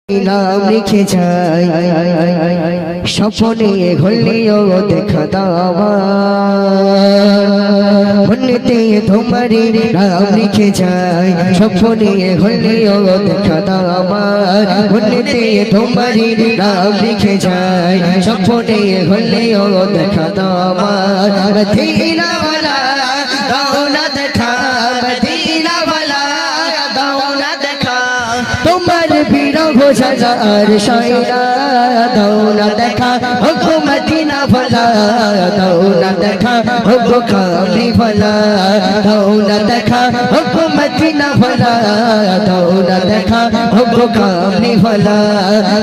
নাম লিখে যাই স্বপ্নে হলেও দেখা দাও মনেতে তোমারি নাম লিখে যাই স্বপ্নে হলেও দেখা দাও মনেতে তোমারি নাম লিখে যাই স্বপ্নে হলেও দেখা দাও মদিনা वाला দাও না দেখা মদিনা वाला দাও না দেখা তোমার বিরহ জাজার শায়রা দাও না দেখা ওগো মদিনা वाला দাও না দেখা ওগো কামলি वाला দাও না দেখা ওগো মদিনা वाला দাও না দেখা ওগো কামলি वाला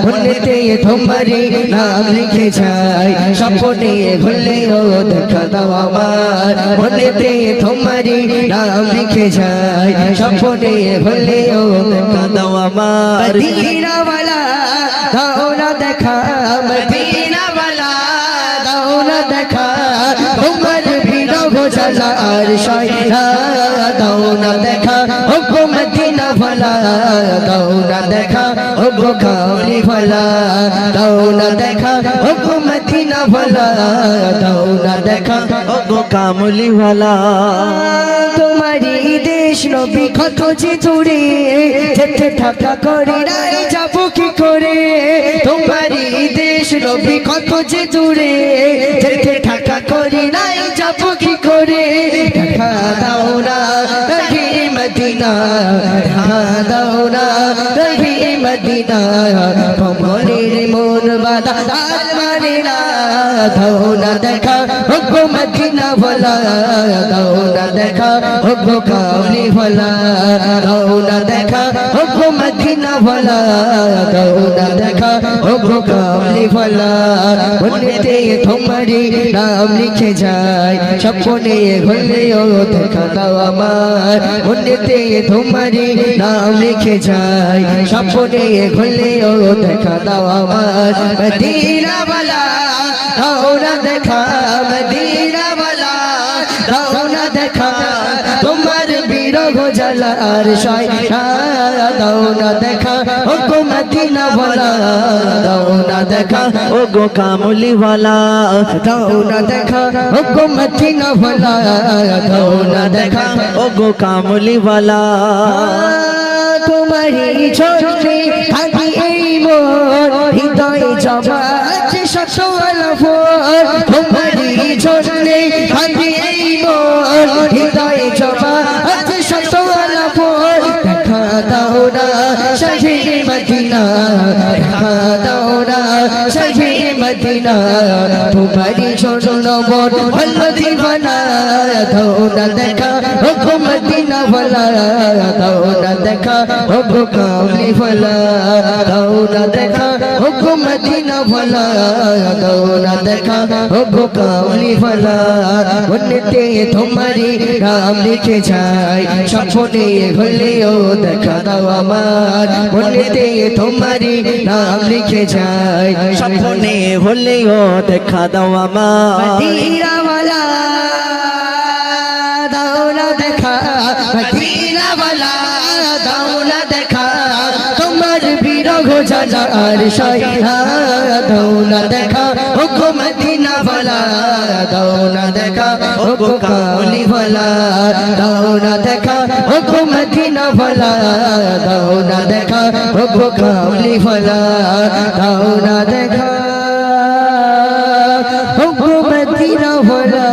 মনেতে তোমারি নাম লিখে যাই স্বপ্নে হলেও দেখা দাও আমার মনেতে তোমারি নাম লিখে যাই স্বপ্নে হলেও দেখা দাও আমার মদিনা वाला দাও না দেখা মদিনা वाला দাও না দেখা তোমার বিরহ জালার শায়রা দাও না দেখা ওগো মদিনা वाला দাও না দেখা ওগো কামলি वाला দাও না দেখা ওগো মদিনা वाला দাও না দেখা ওগো কামলি वाला তোমারি দেশ নবী কত যে দূরে যেতে থাকা করে নাই যাব কি করে তোমারি দেশ নবী কত যে দূরে যেতে থাকা করে নাই যাব কি করে দেখা দাও না রহি মদিনা দেখা দাও না রহি মদিনা কমলের মন বাদা মানে না দাও না দেখা ওগো মদিনা वाला দাও না দেখা ওগো কামলি वाला দাও না দেখা ওগো মদিনা वाला দাও না দেখা ওগো কামলি वाला মনেতে তোমারি নাম লিখে যাই স্বপ্নে হলেও দেখা দাও আমার মনেতে তোমারি নাম লিখে যাই স্বপ্নে হলেও দেখা দাও আমার মদিনা वाला দাও না দেখা মদিনা वाला দাও না দেখা তোমার বিরহ জালার শায়রা দাও না দেখা ওগো মদিনা वाला দাও না দেখা ওগো কামলি वाला দাও না দেখা ওগো মদিনা वाला দাও না দেখা ওগো কামলি वाला তোমারি ছোটে থাকি এই মোর হৃদয় জমা আছে শত আলাপ তোমারি ছোটে থাকি এই মোর হৃদয় জমা আছে শত আলাপ দেখা দাও না শাহে মদিনা দেখা দাও না শাহে মদিনা তোমারি ছোট নবর ভালো দিবানা দাও না দেখা ওগো মদিনা वाला দাও না দেখা ওগো কামলি वाला দাও না দেখা ওগো মদিনা वाला দাও না দেখা ওগো কামলি वाला মনেতে তোমারি নাম লিখে যাই স্বপ্নে হলেও দেখা দাও আমার মনেতে তোমারি নাম লিখে যাই স্বপ্নে হলেও দেখা দাও আমার মদিনা वाला দাও না দেখা মদিনা वाला দাও না দেখা তোমার বিরহ জালার শায়রা দাও না দেখা ওগো মদিনা वाला দাও না দেখা ওগো কামলি वाला দাও না দেখা ওগো মদিনা वाला দাও না দেখা ওগো কামলি वाला দাও না দেখা ওগো মদিনা वाला